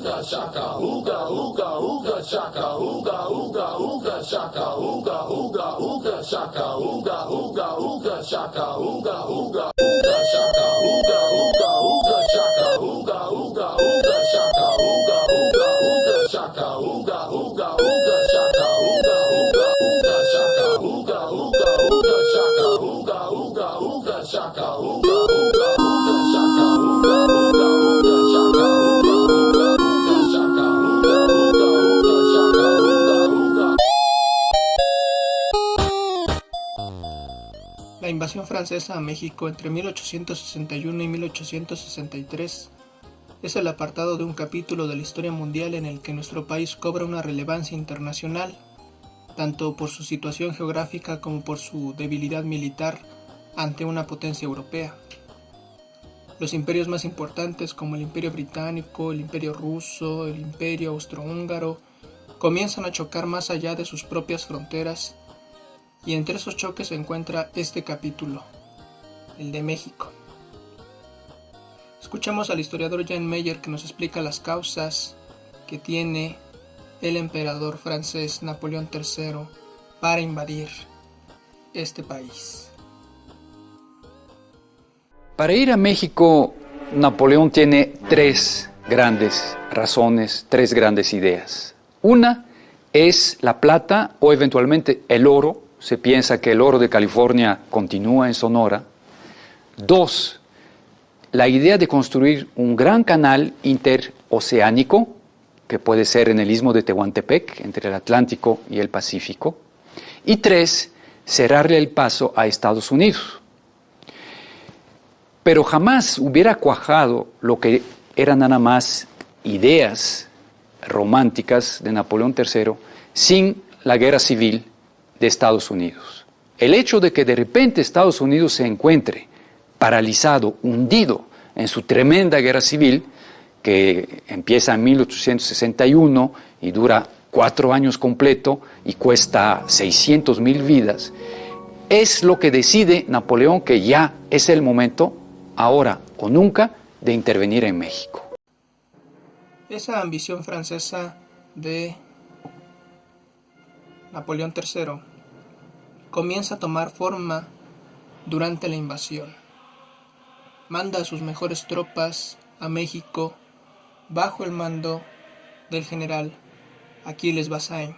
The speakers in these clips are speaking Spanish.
ooga shaka, ooga ooga ooga shaka, ooga ooga ooga shaka, ooga ooga ooga shaka, ooga ooga ooga shaka, ooga ooga ooga shaka, ooga ooga ooga shaka, ooga ooga ooga shaka, ooga ooga ooga shaka, ooga ooga ooga shaka, ooga ooga ooga shaka, ooga ooga ooga shaka, ooga ooga ooga shaka, ooga ooga ooga shaka, ooga ooga ooga shaka, ooga ooga ooga shaka, ooga ooga ooga shaka, ooga ooga. La invasión francesa a México entre 1861 y 1863 es el apartado de un capítulo de la historia mundial en el que nuestro país cobra una relevancia internacional, tanto por su situación geográfica como por su debilidad militar ante una potencia europea. Los imperios más importantes como el Imperio Británico, el Imperio Ruso, el Imperio Austrohúngaro comienzan a chocar más allá de sus propias fronteras, y entre esos choques se encuentra este capítulo, el de México. Escuchamos al historiador Jan Meyer que nos explica las causas que tiene el emperador francés Napoleón III para invadir este país. Para ir a México, Napoleón tiene tres grandes razones, tres grandes ideas. Una es la plata o eventualmente el oro. Se piensa que el oro de California continúa en Sonora. Dos, la idea de construir un gran canal interoceánico, que puede ser en el istmo de Tehuantepec, entre el Atlántico y el Pacífico. Y tres, cerrarle el paso a Estados Unidos. Pero jamás hubiera cuajado lo que eran nada más ideas románticas de Napoleón III sin la guerra civil de Estados Unidos. El hecho de que de repente Estados Unidos se encuentre paralizado, hundido en su tremenda guerra civil, que empieza en 1861 y dura 4 años completo y cuesta 600,000 vidas, es lo que decide Napoleón que ya es el momento, ahora o nunca, de intervenir en México. Esa ambición francesa de Napoleón III comienza a tomar forma durante la invasión. Manda a sus mejores tropas a México bajo el mando del general Aquiles Bazaine.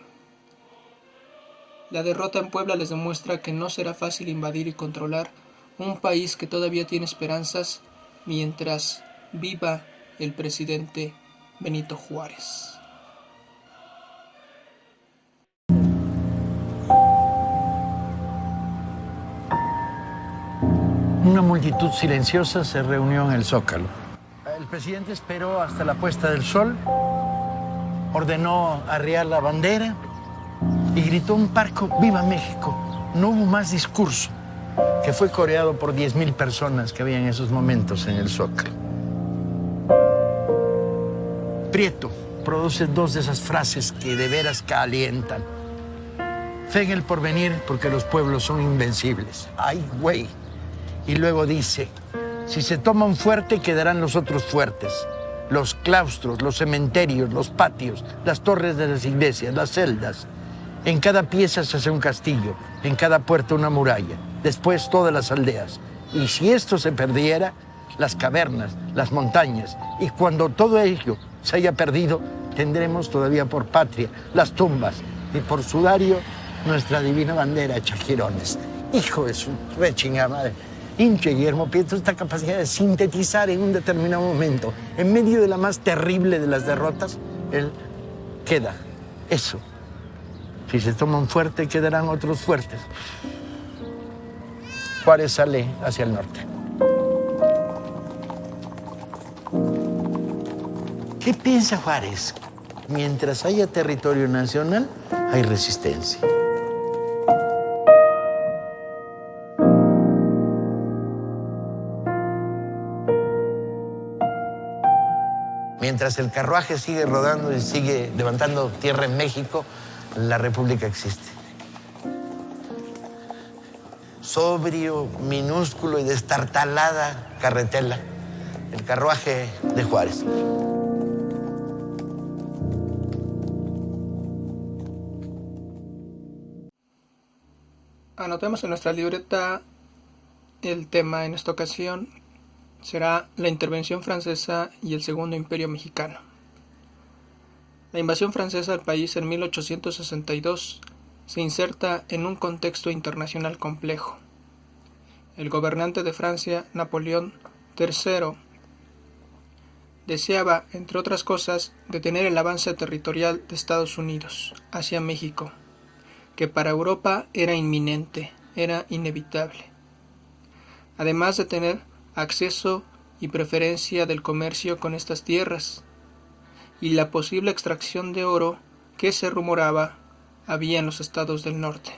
La derrota en Puebla les demuestra que no será fácil invadir y controlar un país que todavía tiene esperanzas mientras viva el presidente Benito Juárez. Una multitud silenciosa se reunió en el Zócalo. El presidente esperó hasta la puesta del sol, ordenó arriar la bandera y gritó un parco "¡Viva México!". No hubo más discurso, que fue coreado por 10,000 personas que había en esos momentos en el Zócalo. Prieto produce 2 de esas frases que de veras calientan. Fe en el porvenir porque los pueblos son invencibles. ¡Ay, güey! Y luego dice, si se toma un fuerte, quedarán los otros fuertes. Los claustros, los cementerios, los patios, las torres de las iglesias, las celdas. En cada pieza se hace un castillo, en cada puerta una muralla, después todas las aldeas. Y si esto se perdiera, las cavernas, las montañas. Y cuando todo ello se haya perdido, tendremos todavía por patria las tumbas y por sudario nuestra divina bandera hecha jirones. Hijo de su rechingada madre. Hinche Guillermo Prieto, esta capacidad de sintetizar en un determinado momento, en medio de la más terrible de las derrotas, él queda. Eso. Si se toma un fuerte, quedarán otros fuertes. Juárez sale hacia el norte. ¿Qué piensa Juárez? Mientras haya territorio nacional, hay resistencia. Mientras el carruaje sigue rodando y sigue levantando tierra en México, la República existe. Sobrio, minúsculo y destartalada carretela, el carruaje de Juárez. Anotemos en nuestra libreta el tema en esta ocasión. Será la intervención francesa y el Segundo Imperio Mexicano. La invasión francesa al país en 1862 se inserta en un contexto internacional complejo. El gobernante de Francia, Napoleón III, deseaba, entre otras cosas, detener el avance territorial de Estados Unidos hacia México, que para Europa era inminente, era inevitable. Además de tener acceso y preferencia del comercio con estas tierras, y la posible extracción de oro que se rumoraba había en los estados del norte.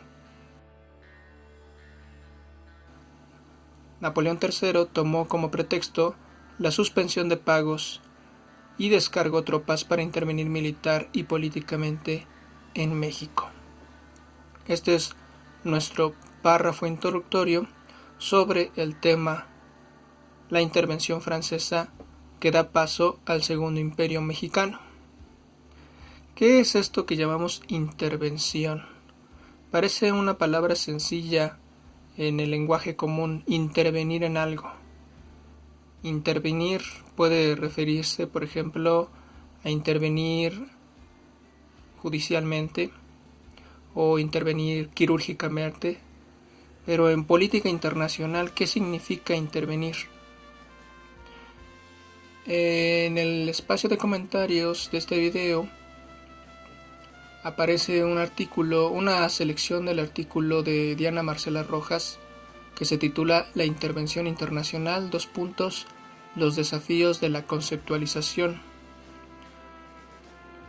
Napoleón III tomó como pretexto la suspensión de pagos y descargó tropas para intervenir militar y políticamente en México. Este es nuestro párrafo introductorio sobre el tema la intervención francesa que da paso al Segundo Imperio Mexicano. ¿Qué es esto que llamamos intervención? Parece una palabra sencilla en el lenguaje común, intervenir en algo. Intervenir puede referirse, por ejemplo, a intervenir judicialmente o intervenir quirúrgicamente, pero en política internacional, ¿qué significa intervenir? En el espacio de comentarios de este video aparece un artículo, una selección del artículo de Diana Marcela Rojas que se titula La intervención internacional, los desafíos de la conceptualización.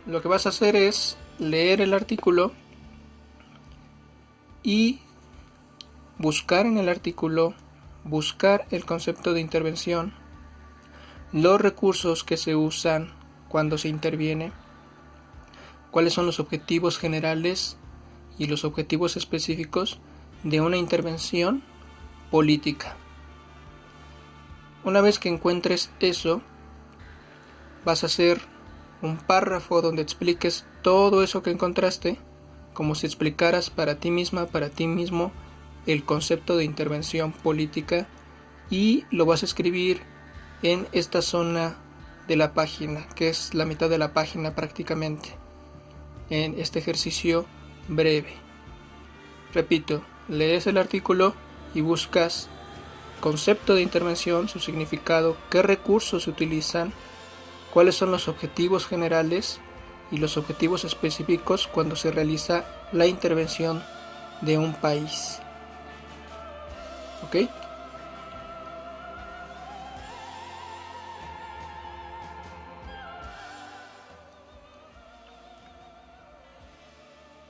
Lo que vas a hacer es leer el artículo y buscar en el artículo, buscar el concepto de intervención, los recursos que se usan cuando se interviene, cuáles son los objetivos generales y los objetivos específicos de una intervención política. Una vez que encuentres eso, vas a hacer un párrafo donde expliques todo eso que encontraste, como si explicaras para ti misma, para ti mismo, el concepto de intervención política, y lo vas a escribir en esta zona de la página, que es la mitad de la página prácticamente, en este ejercicio breve. Repito, lees el artículo y buscas concepto de intervención, su significado, qué recursos se utilizan, cuáles son los objetivos generales y los objetivos específicos cuando se realiza la intervención de un país. ¿Ok?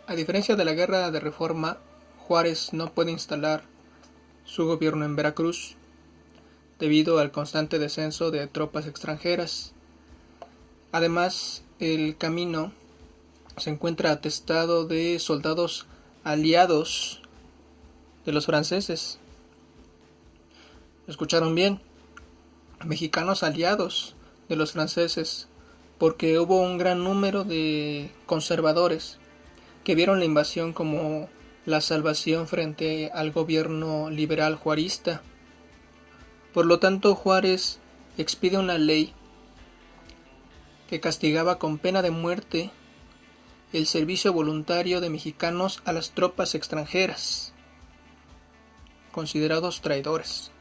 A diferencia de la Guerra de Reforma, Juárez no puede instalar su gobierno en Veracruz debido al constante descenso de tropas extranjeras. Además, el camino se encuentra atestado de soldados aliados de los franceses. ¿Lo escucharon bien? Mexicanos aliados de los franceses, porque hubo un gran número de conservadores que vieron la invasión como la salvación frente al gobierno liberal juarista. Por lo tanto, Juárez expide una ley que castigaba con pena de muerte el servicio voluntario de mexicanos a las tropas extranjeras, considerados traidores,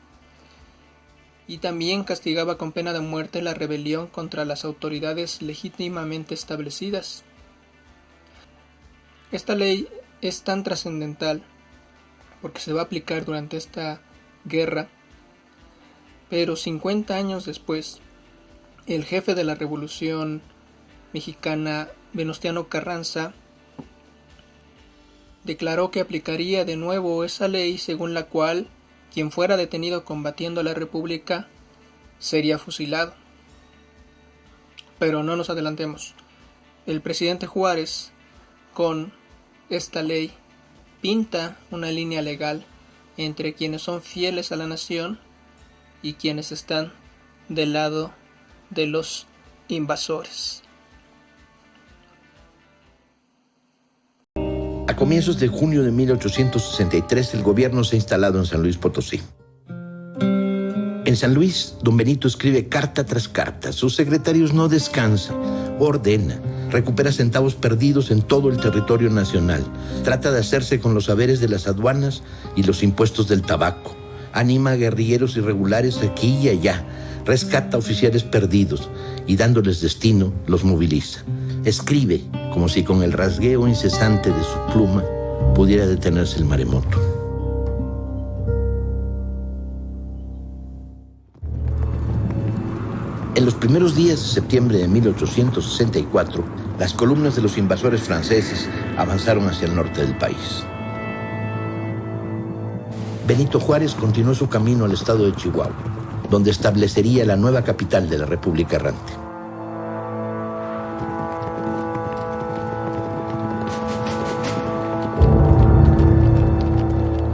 y también castigaba con pena de muerte la rebelión contra las autoridades legítimamente establecidas. Esta ley es tan trascendental porque se va a aplicar durante esta guerra, pero 50 años después, el jefe de la Revolución Mexicana, Venustiano Carranza, declaró que aplicaría de nuevo esa ley según la cual quien fuera detenido combatiendo a la República sería fusilado. Pero no nos adelantemos. El presidente Juárez, con esta ley, pinta una línea legal entre quienes son fieles a la nación y quienes están del lado de los invasores. comienzos de junio de 1863, el gobierno se ha instalado en San Luis Potosí. En San Luis, don Benito escribe carta tras carta. Sus secretarios no descansan. Ordena, recupera centavos perdidos en todo el territorio nacional. Trata de hacerse con los saberes de las aduanas y los impuestos del tabaco. Anima a guerrilleros irregulares aquí y allá. Rescata oficiales perdidos y, dándoles destino, los moviliza. Escribe como si con el rasgueo incesante de su pluma pudiera detenerse el maremoto. En los primeros días de septiembre de 1864, las columnas de los invasores franceses avanzaron hacia el norte del país. Benito Juárez continuó su camino al estado de Chihuahua, donde establecería la nueva capital de la República Errante.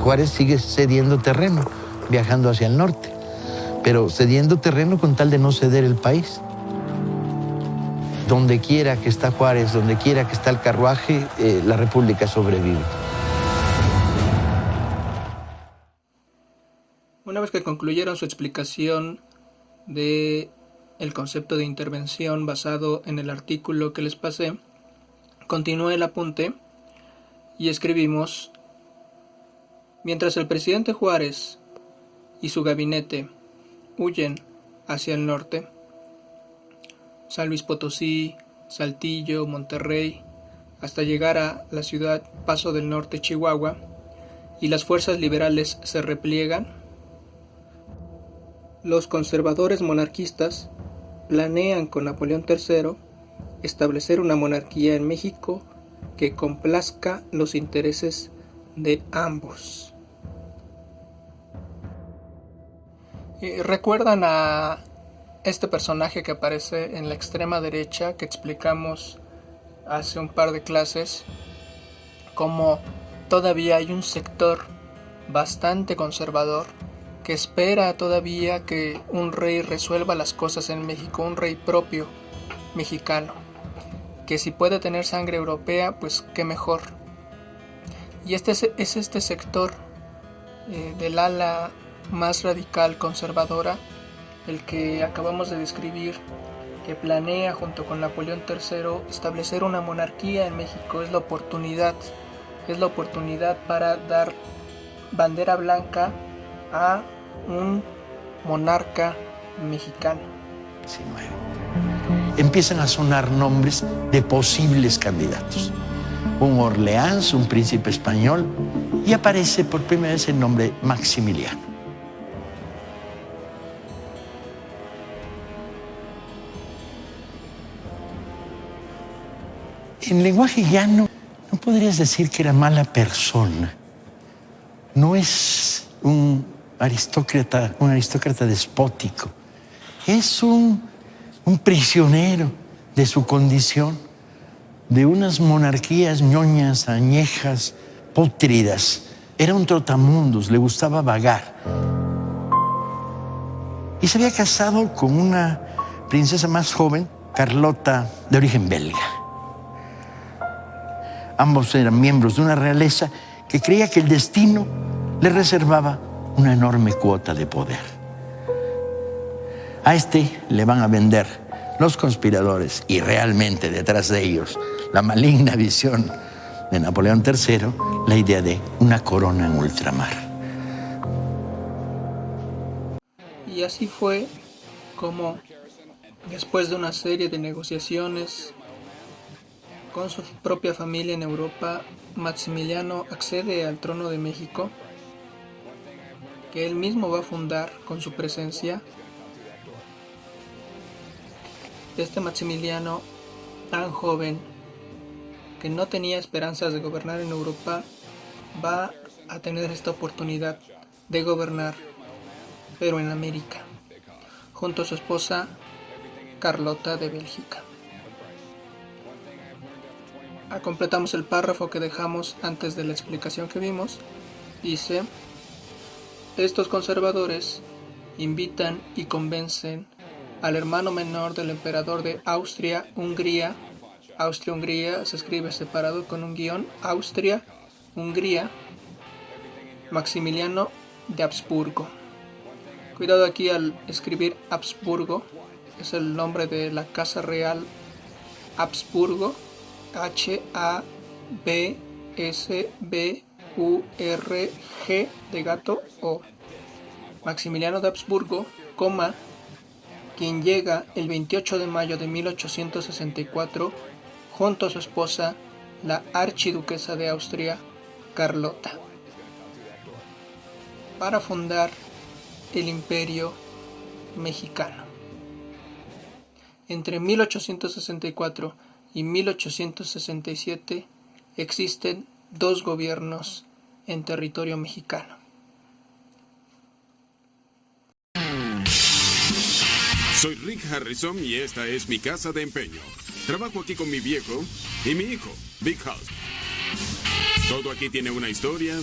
Juárez sigue cediendo terreno, viajando hacia el norte, pero cediendo terreno con tal de no ceder el país. Donde quiera que está Juárez, donde quiera que está el carruaje, la República sobrevive. Una vez que concluyeron su explicación de el concepto de intervención basado en el artículo que les pasé, continué el apunte y escribimos: mientras el presidente Juárez y su gabinete huyen hacia el norte, San Luis Potosí, Saltillo, Monterrey, hasta llegar a la ciudad Paso del Norte, Chihuahua, y las fuerzas liberales se repliegan, los conservadores monarquistas planean con Napoleón III establecer una monarquía en México que complazca los intereses de ambos. ¿Recuerdan a este personaje que aparece en la extrema derecha que explicamos hace un par de clases? Como todavía hay un sector bastante conservador que espera todavía que un rey resuelva las cosas en México, un rey propio mexicano, que si puede tener sangre europea, pues qué mejor. Y este es este sector del ala más radical conservadora, el que acabamos de describir, que planea junto con Napoleón III establecer una monarquía en México. Es la oportunidad para dar bandera blanca a un monarca mexicano. Empiezan a sonar nombres de posibles candidatos. Un Orleans, un príncipe español, y aparece por primera vez el nombre Maximiliano. En lenguaje llano, no podrías decir que era mala persona. No es un aristócrata despótico. Es un prisionero de su condición, de unas monarquías ñoñas, añejas, pútridas. Era un trotamundos, le gustaba vagar. Y se había casado con una princesa más joven, Carlota, de origen belga. Ambos eran miembros de una realeza que creía que el destino le reservaba una enorme cuota de poder. A este le van a vender los conspiradores, y realmente detrás de ellos la maligna visión de Napoleón III, la idea de una corona en ultramar. Y así fue como, después de una serie de negociaciones con su propia familia en Europa, Maximiliano accede al trono de México, que él mismo va a fundar con su presencia. Este Maximiliano, tan joven, que no tenía esperanzas de gobernar en Europa, va a tener esta oportunidad de gobernar, pero en América, junto a su esposa Carlota de Bélgica. Completamos el párrafo que dejamos antes de la explicación que vimos. Dice: estos conservadores invitan y convencen al hermano menor del emperador de Austria-Hungría. Austria-Hungría se escribe separado con un guión. Austria Hungría, Maximiliano de Habsburgo. Cuidado aquí al escribir Habsburgo, es el nombre de la casa real Habsburgo, H-A-B-S-B-U-R-G de gato O. Maximiliano de Habsburgo, quien llega el 28 de mayo de 1864 junto a su esposa, la archiduquesa de Austria, Carlota, para fundar el Imperio Mexicano. Entre 1864 y 1867 existen 2 gobiernos en territorio mexicano. Soy Rick Harrison y esta es mi casa de empeño. Trabajo aquí con mi viejo y mi hijo, Big Hal. Todo aquí tiene una historia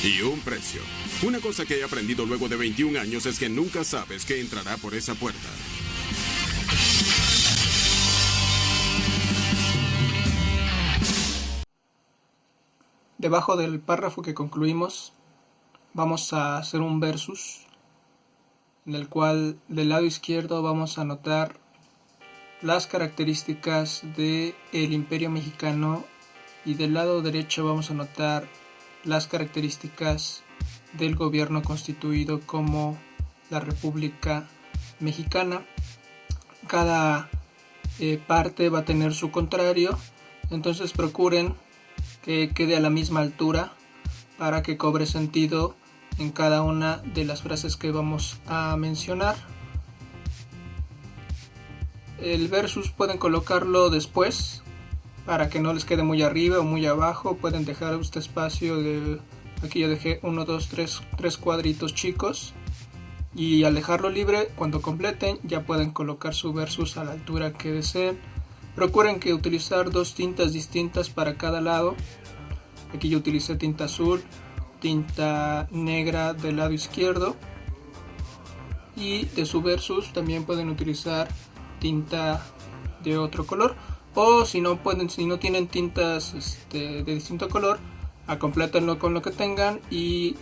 y un precio. Una cosa que he aprendido luego de 21 años es que nunca sabes qué entrará por esa puerta. Debajo del párrafo que concluimos, vamos a hacer un versus, en el cual del lado izquierdo vamos a anotar las características del Imperio Mexicano y del lado derecho vamos a anotar las características del gobierno constituido como la República Mexicana. Cada parte va a tener su contrario, entonces procuren que quede a la misma altura para que cobre sentido en cada una de las frases que vamos a mencionar. El versus pueden colocarlo después para que no les quede muy arriba o muy abajo. Pueden dejar este espacio de... Aquí yo dejé 1, 2, 3 cuadritos chicos. Y al dejarlo libre, cuando completen, ya pueden colocar su versus a la altura que deseen. Procuren que utilizar 2 tintas distintas para cada lado. Aquí yo utilicé tinta azul, tinta negra del lado izquierdo. Y de su versus también pueden utilizar tinta de otro color, o si no tienen tintas de distinto color, complétenlo con lo que tengan y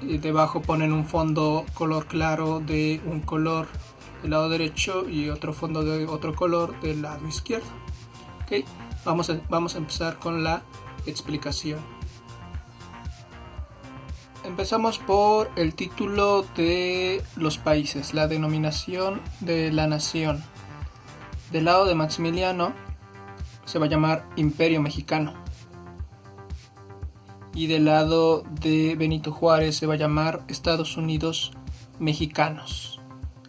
debajo ponen un fondo color claro de un color del lado derecho y otro fondo de otro color del lado izquierdo. Okay. Vamos a empezar con la explicación. Empezamos por el título de los países, la denominación de la nación. Del lado de Maximiliano se va a llamar Imperio Mexicano. Y del lado de Benito Juárez se va a llamar Estados Unidos Mexicanos.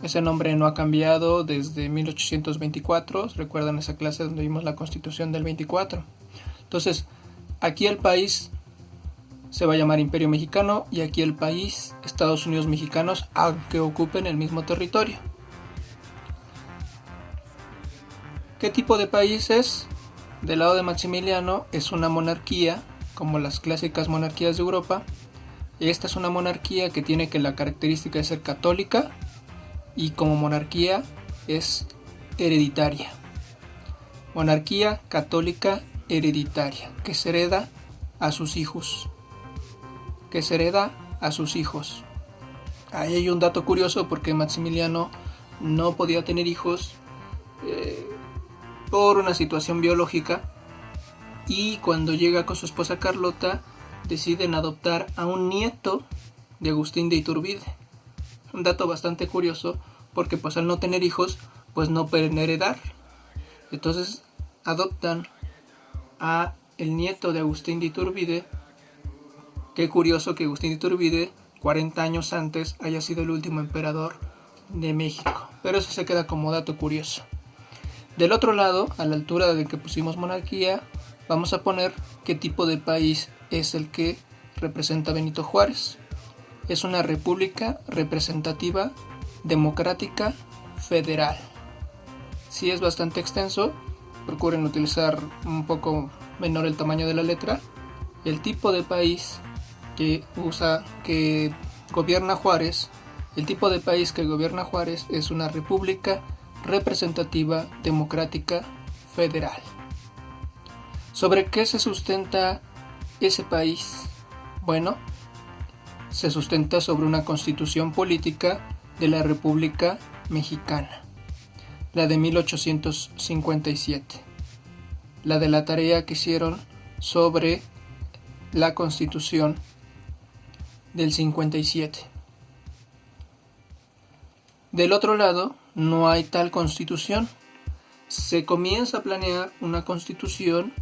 Ese nombre no ha cambiado desde 1824. ¿Recuerdan esa clase donde vimos la Constitución del 24? Entonces, aquí el país se va a llamar Imperio Mexicano y aquí el país Estados Unidos Mexicanos, aunque ocupen el mismo territorio. ¿Qué tipo de país es? Del lado de Maximiliano es una monarquía, como las clásicas monarquías de Europa. Esta es una monarquía que tiene la característica de ser católica y como monarquía es hereditaria. Monarquía católica hereditaria, que se hereda a sus hijos. Ahí hay un dato curioso porque Maximiliano no podía tener hijos por una situación biológica, y cuando llega con su esposa Carlota deciden adoptar a un nieto de Agustín de Iturbide. Un dato bastante curioso porque pues al no tener hijos pues no pueden heredar, entonces adoptan a el nieto de Agustín de Iturbide. Qué curioso que Agustín de Iturbide 40 años antes haya sido el último emperador de México, pero eso se queda como dato curioso. Del otro lado, a la altura de que pusimos monarquía, vamos a poner qué tipo de país es el que representa Benito Juárez. Es una república representativa, democrática, federal. Sí es bastante extenso, procuren utilizar un poco menor el tamaño de la letra. El tipo de país que gobierna Juárez, es una república representativa, democrática, federal. ¿Sobre qué se sustenta ese país? Bueno, se sustenta sobre una constitución política de la República Mexicana, la de 1857, la de la tarea que hicieron sobre la constitución del 57. Del otro lado, no hay tal constitución. Se comienza a planear una constitución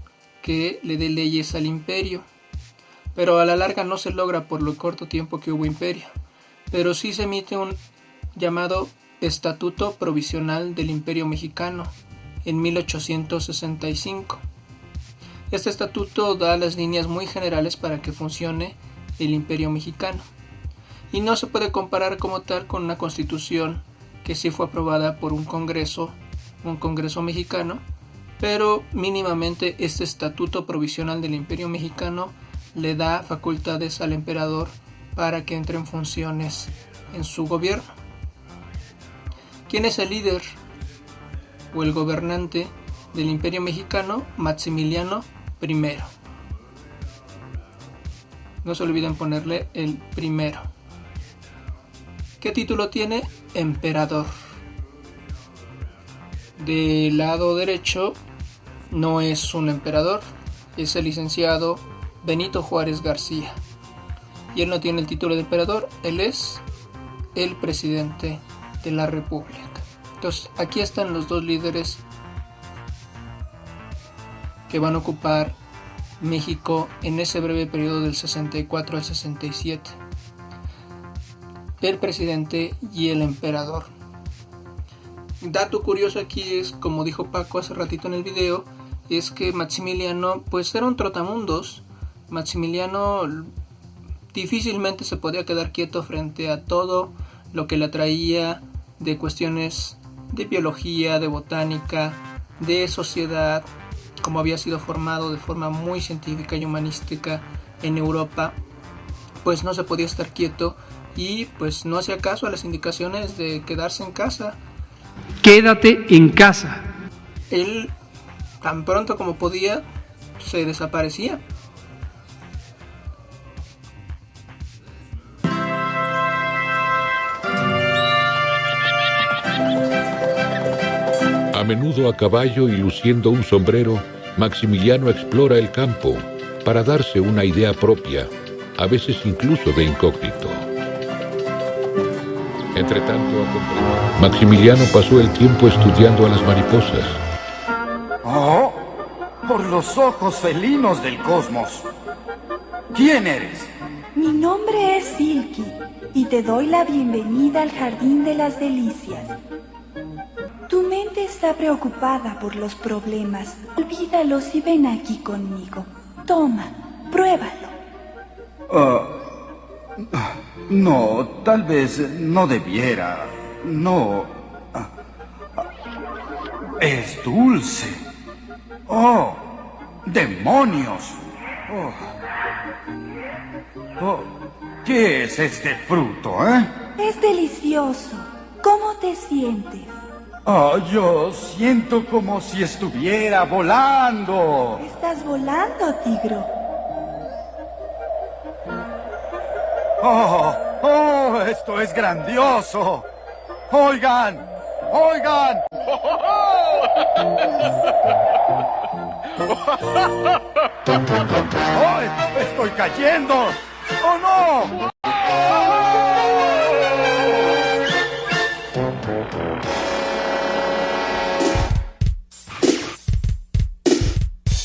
que le dé leyes al imperio, pero a la larga no se logra por lo corto tiempo que hubo imperio, pero sí se emite un llamado Estatuto Provisional del Imperio Mexicano en 1865. Este estatuto da las líneas muy generales para que funcione el Imperio Mexicano, y no se puede comparar como tal con una constitución que sí fue aprobada por un congreso mexicano, pero mínimamente este Estatuto Provisional del Imperio Mexicano le da facultades al emperador para que entre en funciones en su gobierno. ¿Quién es el líder o el gobernante del Imperio Mexicano? Maximiliano I. No se olviden ponerle el primero. ¿Qué título tiene? Emperador. Del lado derecho no es un emperador, es el licenciado Benito Juárez García. Y él no tiene el título de emperador, él es el presidente de la República. Entonces, aquí están los dos líderes que van a ocupar México en ese breve periodo del 64 al 67. El presidente y el emperador. Dato curioso aquí es, como dijo Paco hace ratito en el video, es que Maximiliano pues era un trotamundos. Maximiliano difícilmente se podía quedar quieto frente a todo lo que le atraía de cuestiones de biología, de botánica, de sociedad, como había sido formado de forma muy científica y humanística en Europa, pues no se podía estar quieto y pues no hacía caso a las indicaciones de quedarse en casa. Quédate en casa. Él, tan pronto como podía, se desaparecía. A menudo a caballo y luciendo un sombrero, Maximiliano explora el campo para darse una idea propia, a veces incluso de incógnito. Entretanto, Maximiliano pasó el tiempo estudiando a las mariposas. ¡Oh! Por los ojos felinos del cosmos. ¿Quién eres? Mi nombre es Silky y te doy la bienvenida al Jardín de las Delicias. Tu mente está preocupada por los problemas. Olvídalos y ven aquí conmigo. Toma, pruébalo. No, tal vez no debiera. No. Es dulce. ¡Oh! ¡Demonios! ¿Qué es este fruto, Es delicioso. ¿Cómo te sientes? Yo siento como si estuviera volando. Estás volando, tigro. Esto es grandioso. Oigan. Estoy cayendo. ¡Oh, no!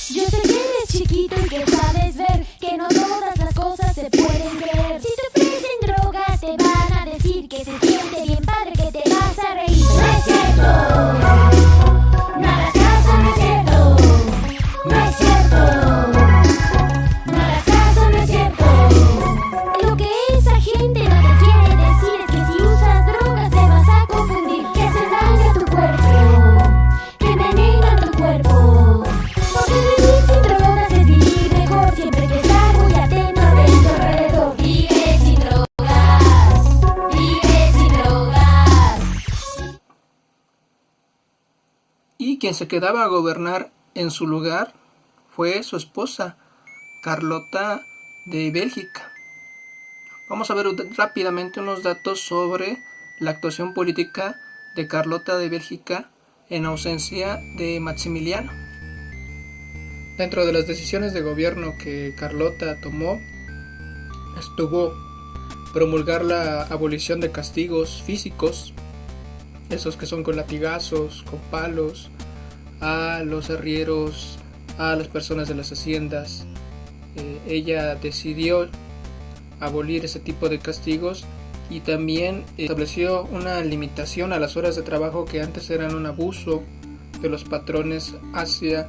Yo sé que eres chiquito y que sabes ver que no todas las cosas se pueden creer. Si te ofrecen drogas te van a decir que se siente bien padre, que te vas a reír. No es cierto. No hagas caso, no es cierto. No es cierto. No hagas caso, no es cierto. Lo que esa gente no te quiere decir es que si usas drogas te vas a confundir, que hace daño a tu cuerpo, que envenenan tu cuerpo. Porque vivir sin drogas es vivir mejor, siempre que estar muy atento a tu alrededor. Vive sin drogas, vive sin drogas. Y quien se quedaba a gobernar en su lugar fue su esposa, Carlota de Bélgica. Vamos a ver rápidamente unos datos sobre la actuación política de Carlota de Bélgica en ausencia de Maximiliano. Dentro de las decisiones de gobierno que Carlota tomó estuvo promulgar la abolición de castigos físicos, esos que son con latigazos, con palos, a los arrieros, a las personas de las haciendas. Ella decidió abolir ese tipo de castigos y también estableció una limitación a las horas de trabajo que antes eran un abuso de los patrones hacia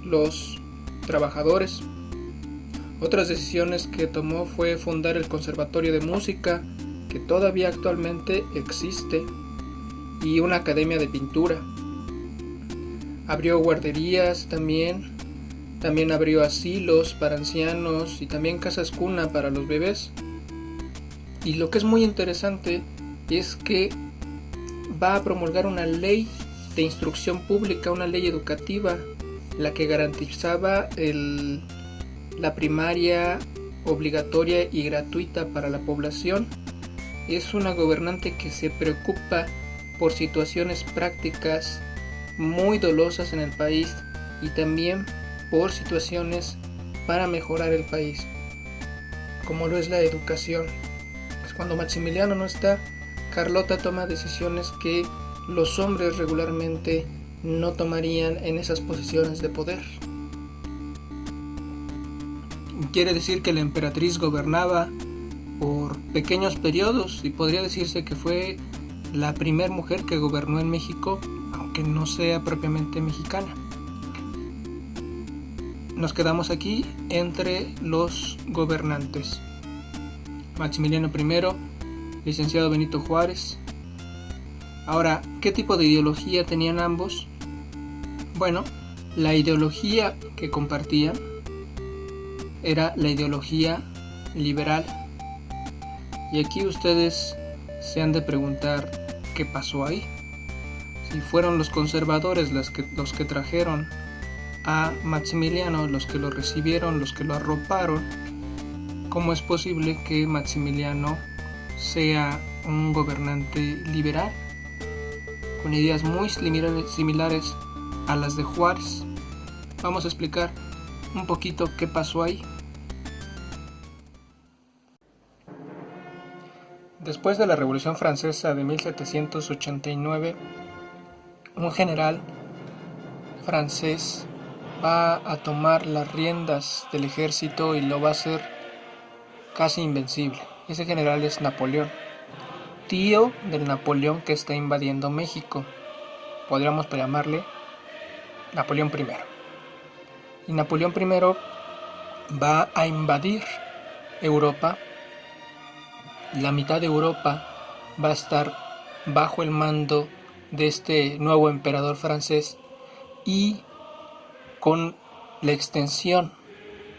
los trabajadores. Otras decisiones que tomó fue fundar el Conservatorio de Música, que todavía actualmente existe, y una academia de pintura. Abrió guarderías también abrió asilos para ancianos y también casas cuna para los bebés. Y lo que es muy interesante es que va a promulgar una ley de instrucción pública, una ley educativa, la que garantizaba la primaria obligatoria y gratuita para la población. Es una gobernante que se preocupa por situaciones prácticas muy dolosas en el país y también por situaciones para mejorar el país, como lo es la educación. Cuando Maximiliano no está, Carlota toma decisiones que los hombres regularmente no tomarían en esas posiciones de poder. Quiere decir que la emperatriz gobernaba por pequeños periodos y podría decirse que fue la primera mujer que gobernó en México, aunque no sea propiamente mexicana. Nos quedamos aquí entre los gobernantes. Maximiliano I, licenciado Benito Juárez. Ahora, ¿qué tipo de ideología tenían ambos? Bueno, la ideología que compartían era la ideología liberal. Y aquí ustedes se han de preguntar qué pasó ahí. Si fueron los conservadores los que trajeron a Maximiliano, los que lo recibieron, los que lo arroparon, ¿cómo es posible que Maximiliano sea un gobernante liberal con ideas muy similares a las de Juárez? Vamos a explicar un poquito qué pasó ahí. Después de la Revolución Francesa de 1789, un general francés va a tomar las riendas del ejército y lo va a hacer casi invencible. Ese general es Napoleón, tío del Napoleón que está invadiendo México. Podríamos llamarle Napoleón I. Y Napoleón I va a invadir Europa. La mitad de Europa va a estar bajo el mando de este nuevo emperador francés, y con la extensión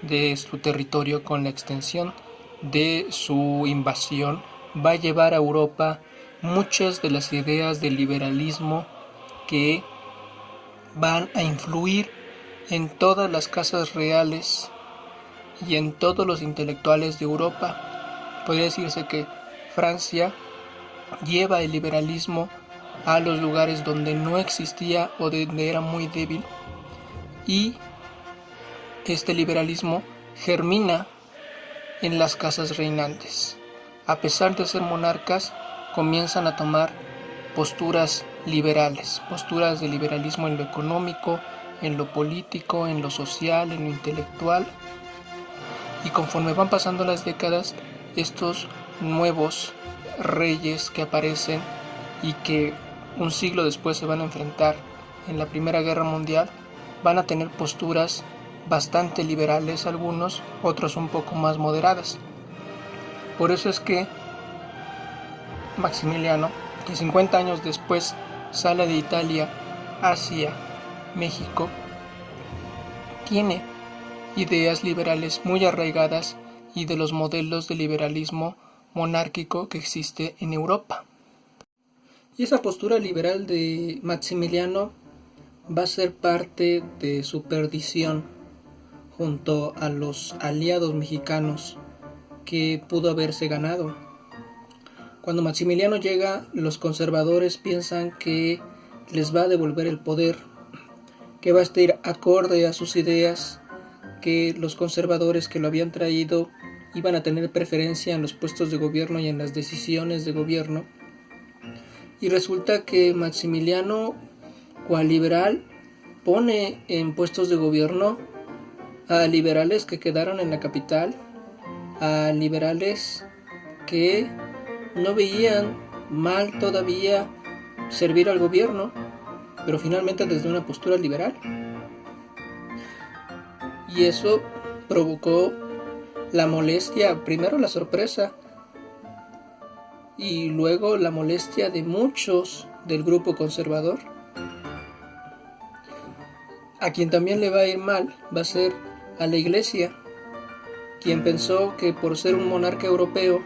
de su territorio, con la extensión de su invasión, va a llevar a Europa muchas de las ideas del liberalismo que van a influir en todas las casas reales y en todos los intelectuales de Europa. Podría decirse que Francia lleva el liberalismo a los lugares donde no existía o donde era muy débil, y este liberalismo germina en las casas reinantes. A pesar de ser monarcas, comienzan a tomar posturas liberales, posturas de liberalismo en lo económico, en lo político, en lo social, en lo intelectual. Y conforme van pasando las décadas, estos nuevos reyes que aparecen y que un siglo después se van a enfrentar en la Primera Guerra Mundial, van a tener posturas bastante liberales algunos, otros un poco más moderadas. Por eso es que Maximiliano, que 50 años después sale de Italia hacia México, tiene ideas liberales muy arraigadas y de los modelos de liberalismo monárquico que existe en Europa. Y esa postura liberal de Maximiliano va a ser parte de su perdición, junto a los aliados mexicanos que pudo haberse ganado. Cuando Maximiliano llega, los conservadores piensan que les va a devolver el poder, que va a estar acorde a sus ideas, que los conservadores que lo habían traído iban a tener preferencia en los puestos de gobierno y en las decisiones de gobierno. Y resulta que Maximiliano, cual liberal, pone en puestos de gobierno a liberales que quedaron en la capital, a liberales que no veían mal todavía servir al gobierno, pero finalmente desde una postura liberal. Y eso provocó la molestia, primero la sorpresa y luego la molestia de muchos del grupo conservador. A quien también le va a ir mal va a ser a la Iglesia, quien pensó que por ser un monarca europeo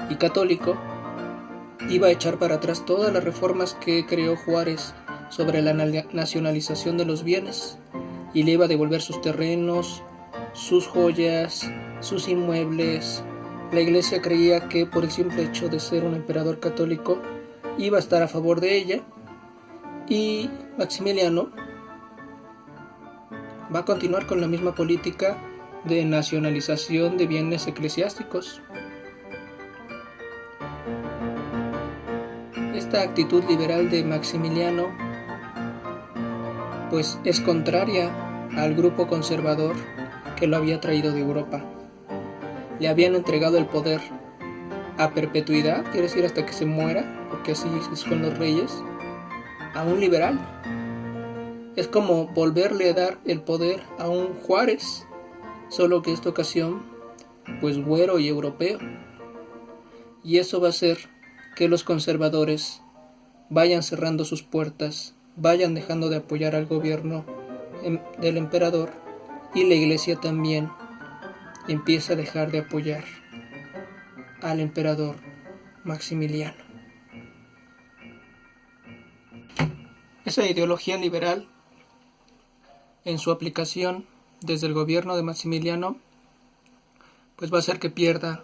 y católico iba a echar para atrás todas las reformas que creó Juárez sobre la nacionalización de los bienes y le iba a devolver sus terrenos, sus joyas, sus inmuebles. La Iglesia creía que por el simple hecho de ser un emperador católico iba a estar a favor de ella, y Maximiliano va a continuar con la misma política de nacionalización de bienes eclesiásticos. Esta actitud liberal de Maximiliano pues es contraria al grupo conservador que lo había traído de Europa. Le habían entregado el poder a perpetuidad, quiere decir hasta que se muera, porque así es con los reyes, a un liberal. Es como volverle a dar el poder a un Juárez, solo que esta ocasión pues güero y europeo. Y eso va a hacer que los conservadores vayan cerrando sus puertas, vayan dejando de apoyar al gobierno del emperador, y la Iglesia también empieza a dejar de apoyar al emperador Maximiliano. Esa ideología liberal, en su aplicación desde el gobierno de Maximiliano, pues va a hacer que pierda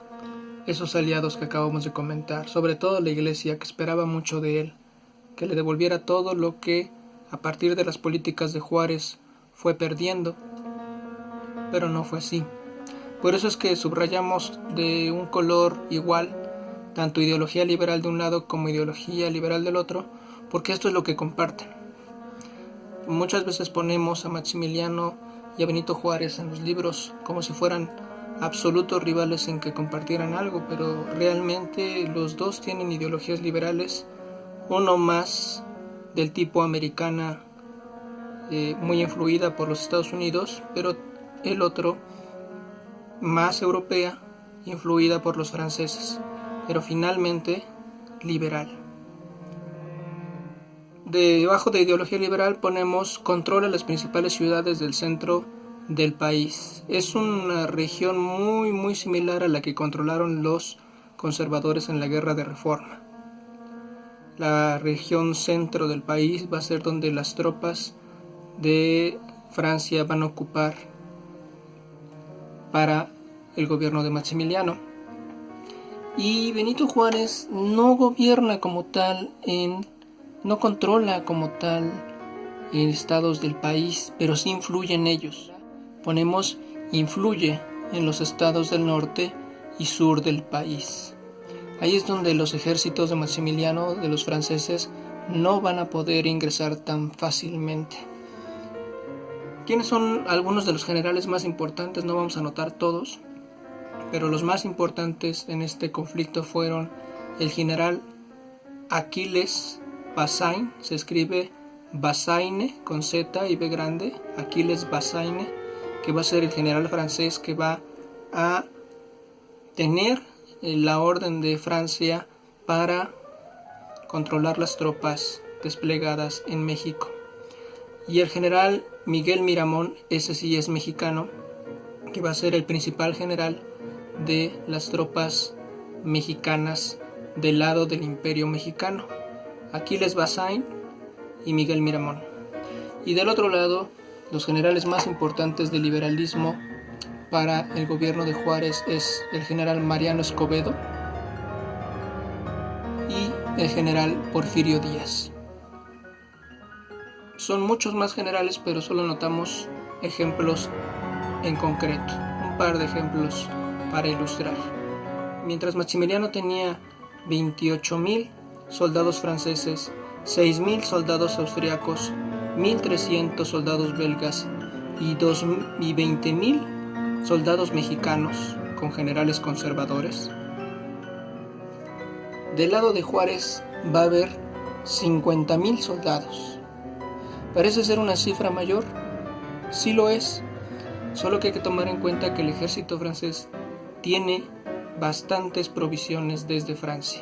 esos aliados que acabamos de comentar, sobre todo la Iglesia, que esperaba mucho de él, que le devolviera todo lo que a partir de las políticas de Juárez fue perdiendo, pero no fue así. Por eso es que subrayamos de un color igual tanto ideología liberal de un lado como ideología liberal del otro, porque esto es lo que comparten. Muchas veces ponemos a Maximiliano y a Benito Juárez en los libros como si fueran absolutos rivales en que compartieran algo, pero realmente los dos tienen ideologías liberales, uno más del tipo americana, muy influida por los Estados Unidos, pero el otro más europea, influida por los franceses, pero finalmente liberal. Debajo de ideología liberal ponemos control a las principales ciudades del centro del país. Es una región muy similar a la que controlaron los conservadores en la Guerra de Reforma. La región centro del país va a ser donde las tropas de Francia van a ocupar para el gobierno de Maximiliano. Y Benito Juárez no gobierna como tal, no controla como tal estados del país, pero sí influye en ellos. Ponemos influye en los estados del norte y sur del país. Ahí es donde los ejércitos de Maximiliano, de los franceses, no van a poder ingresar tan fácilmente. ¿Quiénes son algunos de los generales más importantes? No vamos a anotar todos, pero los más importantes en este conflicto fueron el general Achilles Bazaine, se escribe Bazaine con Z y B grande, Achilles Bazaine, que va a ser el general francés que va a tener la orden de Francia para controlar las tropas desplegadas en México. Y el general Miguel Miramón, ese sí es mexicano, que va a ser el principal general de las tropas mexicanas del lado del Imperio Mexicano. Achilles Bazaine y Miguel Miramón. Y del otro lado Los generales más importantes del liberalismo para el gobierno de Juárez es el general Mariano Escobedo y el general Porfirio Díaz. Son muchos más generales, pero solo notamos ejemplos en concreto, un par de ejemplos para ilustrar. Mientras Maximiliano tenía 28,000 soldados franceses, 6,000 soldados austriacos, 1,300 soldados belgas y 20,000 soldados mexicanos con generales conservadores. Del lado de Juárez va a haber 50,000 soldados. ¿Parece ser una cifra mayor? Sí lo es, solo que hay que tomar en cuenta que el ejército francés tiene bastantes provisiones desde Francia.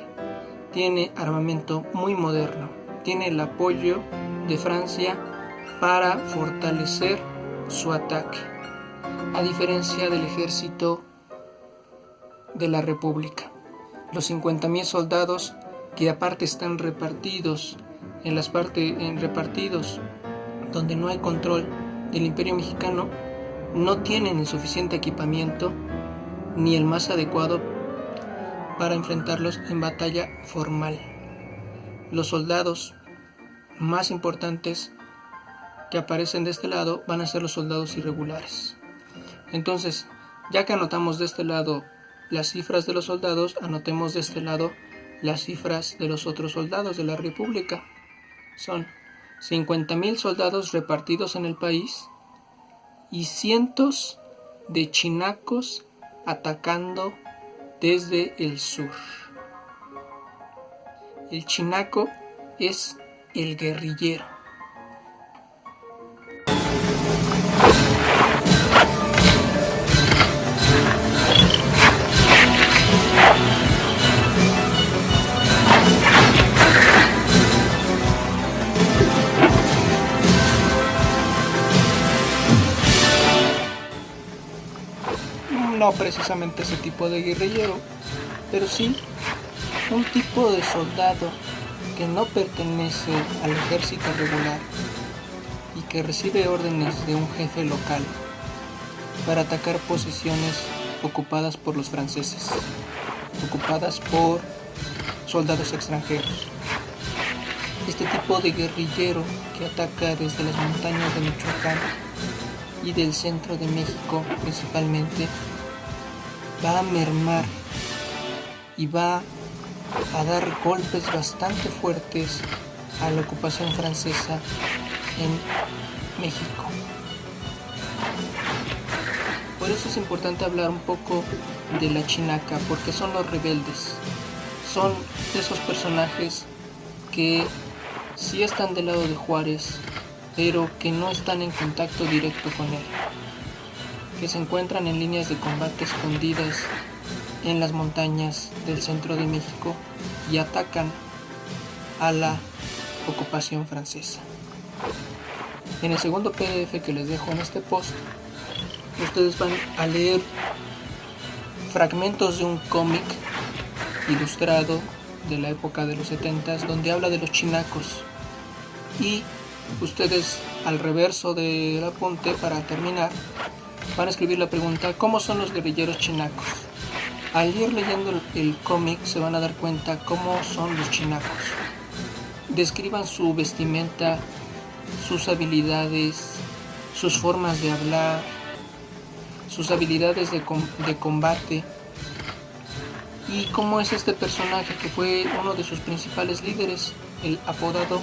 Tiene armamento muy moderno, tiene el apoyo de Francia para fortalecer su ataque, a diferencia del ejército de la República. Los 50,000 soldados, que aparte están repartidos repartidos donde no hay control del Imperio Mexicano, no tienen el suficiente equipamiento ni el más adecuado para enfrentarlos en batalla formal. Los soldados más importantes que aparecen de este lado van a ser los soldados irregulares. Entonces, ya que anotamos de este lado las cifras de los soldados, anotemos de este lado las cifras de los otros soldados de la República. Son 50,000 soldados repartidos en el país y cientos de chinacos atacando desde el sur. El chinaco es el guerrillero. No precisamente ese tipo de guerrillero, pero sí un tipo de soldado que no pertenece al ejército regular y que recibe órdenes de un jefe local para atacar posiciones ocupadas por los franceses, ocupadas por soldados extranjeros. Este tipo de guerrillero que ataca desde las montañas de Michoacán y del centro de México principalmente, va a mermar y va a dar golpes bastante fuertes a la ocupación francesa en México. Por eso es importante hablar un poco de la chinaca, porque son los rebeldes, son esos personajes que sí están del lado de Juárez, pero que no están en contacto directo con él, que se encuentran en líneas de combate escondidas en las montañas del centro de México y atacan a la ocupación francesa. En el segundo PDF que les dejo en este post, ustedes van a leer fragmentos de un cómic ilustrado de la época de los 70s donde habla de los chinacos, y ustedes al reverso del apunte, para terminar, van a escribir la pregunta: ¿cómo son los guerrilleros chinacos? Al ir leyendo el cómic se van a dar cuenta cómo son los chinacos. Describan su vestimenta, sus habilidades, sus formas de hablar, sus habilidades de combate, y cómo es este personaje que fue uno de sus principales líderes, el apodado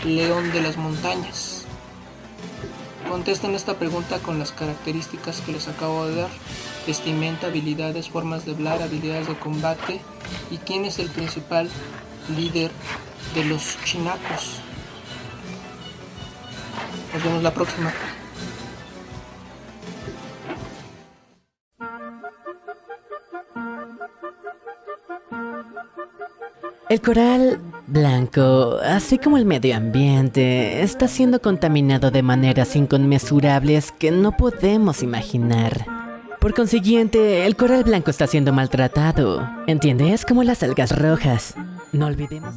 León de las Montañas. Contesten esta pregunta con las características que les acabo de dar: vestimenta, habilidades, formas de hablar, habilidades de combate, y quién es el principal líder de los chinacos. Nos vemos la próxima. El coral blanco, así como el medio ambiente, está siendo contaminado de maneras inconmensurables que no podemos imaginar. Por consiguiente, el coral blanco está siendo maltratado. ¿Entiendes? Como las algas rojas. No olvidemos...